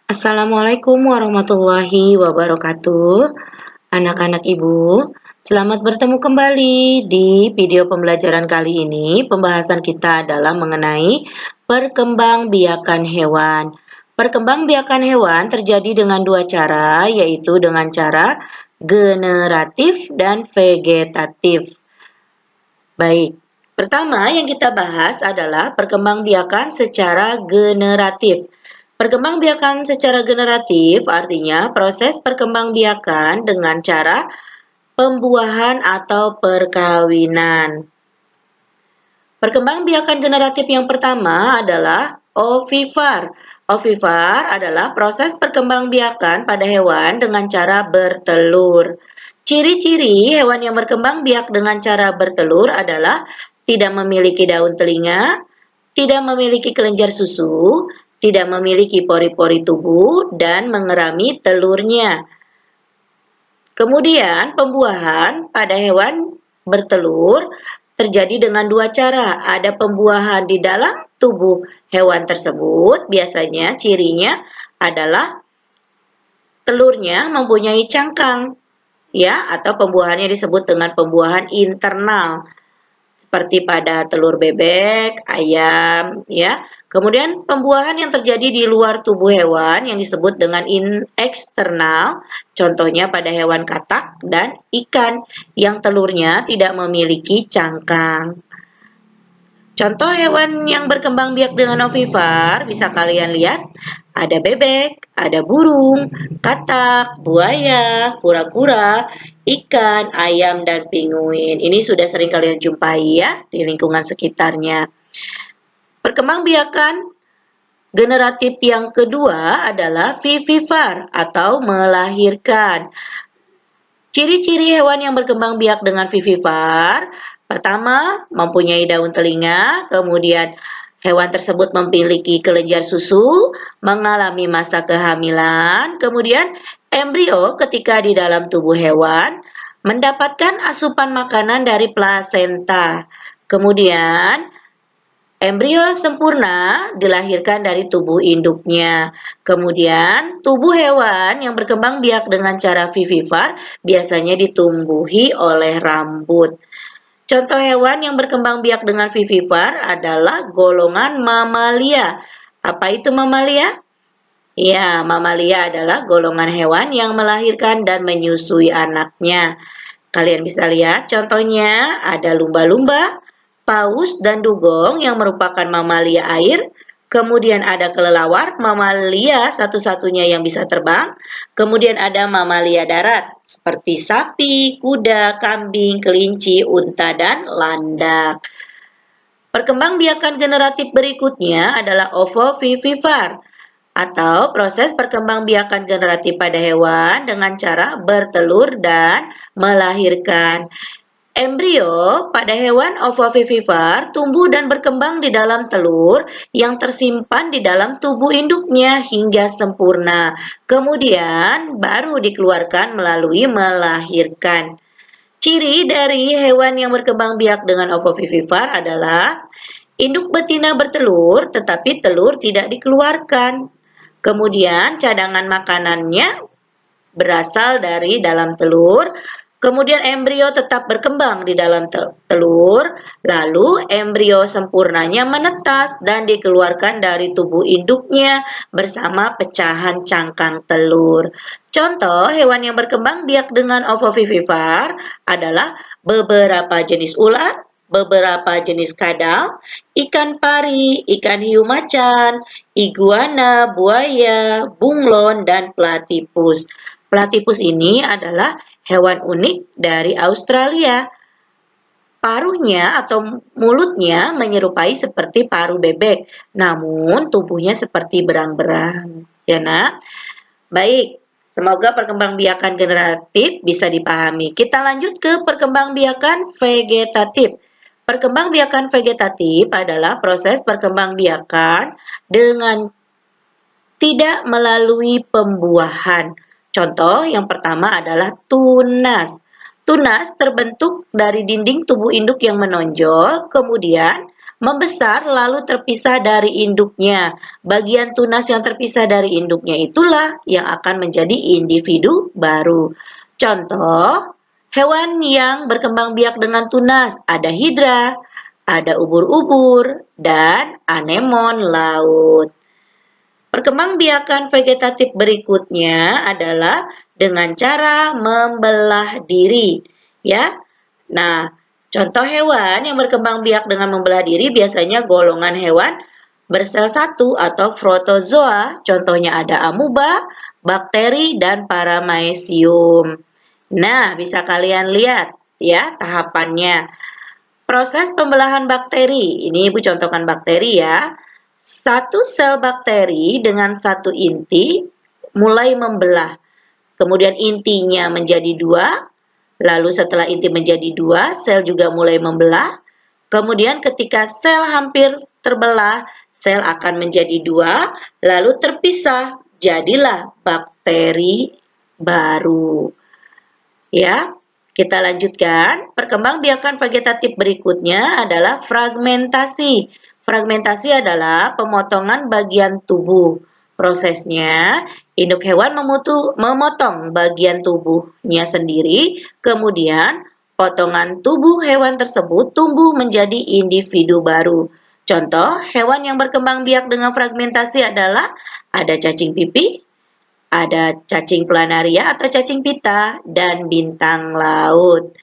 Assalamualaikum warahmatullahi wabarakatuh. Anak-anak ibu, selamat bertemu kembali di video pembelajaran kali ini. Pembahasan kita adalah mengenai perkembangbiakan hewan. Perkembangbiakan hewan terjadi dengan dua cara, yaitu dengan cara generatif dan vegetatif. Baik, pertama yang kita bahas adalah perkembangbiakan secara generatif. Perkembangbiakan secara generatif artinya proses perkembangbiakan dengan cara pembuahan atau perkawinan. Perkembangbiakan generatif yang pertama adalah ovivar. Ovivar adalah proses perkembangbiakan pada hewan dengan cara bertelur. Ciri-ciri hewan yang berkembang biak dengan cara bertelur adalah tidak memiliki daun telinga, tidak memiliki kelenjar susu, tidak memiliki pori-pori tubuh, dan mengerami telurnya. Kemudian pembuahan pada hewan bertelur terjadi dengan dua cara. Ada pembuahan di dalam tubuh hewan tersebut, biasanya cirinya adalah telurnya mempunyai cangkang, ya, atau pembuahannya disebut dengan pembuahan internal. Seperti pada telur bebek, ayam, ya. Kemudian pembuahan yang terjadi di luar tubuh hewan yang disebut dengan eksternal, contohnya pada hewan katak dan ikan yang telurnya tidak memiliki cangkang. Contoh hewan yang berkembang biak dengan ovivar bisa kalian lihat, ada bebek, ada burung, katak, buaya, kura-kura, ikan, ayam, dan penguin. Ini sudah sering kalian jumpai ya di lingkungan sekitarnya. Perkembangbiakan generatif yang kedua adalah vivivar atau melahirkan. Ciri-ciri hewan yang berkembang biak dengan vivivar, pertama mempunyai daun telinga, kemudian hewan tersebut memiliki kelenjar susu, mengalami masa kehamilan, kemudian embrio ketika di dalam tubuh hewan mendapatkan asupan makanan dari plasenta. Kemudian embrio sempurna dilahirkan dari tubuh induknya. Kemudian, tubuh hewan yang berkembang biak dengan cara vivivar biasanya ditumbuhi oleh rambut. Contoh hewan yang berkembang biak dengan vivivar adalah golongan mamalia. Apa itu mamalia? Ya, mamalia adalah golongan hewan yang melahirkan dan menyusui anaknya. Kalian bisa lihat contohnya ada lumba-lumba, paus, dan dugong yang merupakan mamalia air. Kemudian ada kelelawar, mamalia satu-satunya yang bisa terbang. Kemudian ada mamalia darat seperti sapi, kuda, kambing, kelinci, unta, dan landak. Perkembangbiakan generatif berikutnya adalah ovovivivar atau proses perkembangbiakan generatif pada hewan dengan cara bertelur dan melahirkan. Embrio pada hewan ovovivivar tumbuh dan berkembang di dalam telur yang tersimpan di dalam tubuh induknya hingga sempurna. Kemudian baru dikeluarkan melalui melahirkan. Ciri dari hewan yang berkembang biak dengan ovovivivar adalah induk betina bertelur tetapi telur tidak dikeluarkan. Kemudian cadangan makanannya berasal dari dalam telur. Kemudian embrio tetap berkembang di dalam telur, lalu embrio sempurnanya menetas dan dikeluarkan dari tubuh induknya bersama pecahan cangkang telur. Contoh hewan yang berkembang biak dengan ovovivivar adalah beberapa jenis ular, beberapa jenis kadal, ikan pari, ikan hiu macan, iguana, buaya, bunglon, dan platypus. Platypus ini adalah hewan unik dari Australia. Paruhnya atau mulutnya menyerupai seperti paruh bebek, namun tubuhnya seperti berang-berang. Ya, Nak? Baik, semoga perkembangbiakan generatif bisa dipahami. Kita lanjut ke perkembangbiakan vegetatif. Perkembangbiakan vegetatif adalah proses perkembangbiakan dengan tidak melalui pembuahan. Contoh yang pertama adalah tunas. Tunas terbentuk dari dinding tubuh induk yang menonjol, kemudian membesar lalu terpisah dari induknya. Bagian tunas yang terpisah dari induknya itulah yang akan menjadi individu baru. Contoh, hewan yang berkembang biak dengan tunas ada hidra, ada ubur-ubur, dan anemon laut. Perkembangbiakan vegetatif berikutnya adalah dengan cara membelah diri, ya. Nah, contoh hewan yang berkembang biak dengan membelah diri biasanya golongan hewan bersel satu atau protozoa. Contohnya ada amuba, bakteri, dan paramecium. Nah, bisa kalian lihat ya tahapannya. Proses pembelahan bakteri. Ini Ibu contohkan bakteri ya. Satu sel bakteri dengan satu inti mulai membelah. Kemudian intinya menjadi dua. Lalu setelah inti menjadi dua, sel juga mulai membelah. Kemudian ketika sel hampir terbelah, sel akan menjadi dua, lalu terpisah. Jadilah bakteri baru. Ya, kita lanjutkan. Perkembangbiakan vegetatif berikutnya adalah fragmentasi. Fragmentasi adalah pemotongan bagian tubuh. Prosesnya, induk hewan memotong bagian tubuhnya sendiri, kemudian potongan tubuh hewan tersebut tumbuh menjadi individu baru. Contoh, hewan yang berkembang biak dengan fragmentasi adalah ada cacing pipih, ada cacing planaria atau cacing pita, dan bintang laut.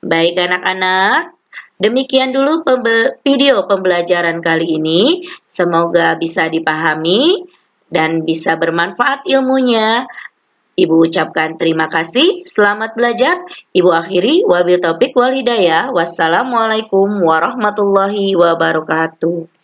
Baik anak-anak, demikian dulu video pembelajaran kali ini. Semoga bisa dipahami dan bisa bermanfaat ilmunya. Ibu ucapkan terima kasih. Selamat belajar. Ibu akhiri wabil taufiq wal hidayah. Wassalamualaikum warahmatullahi wabarakatuh.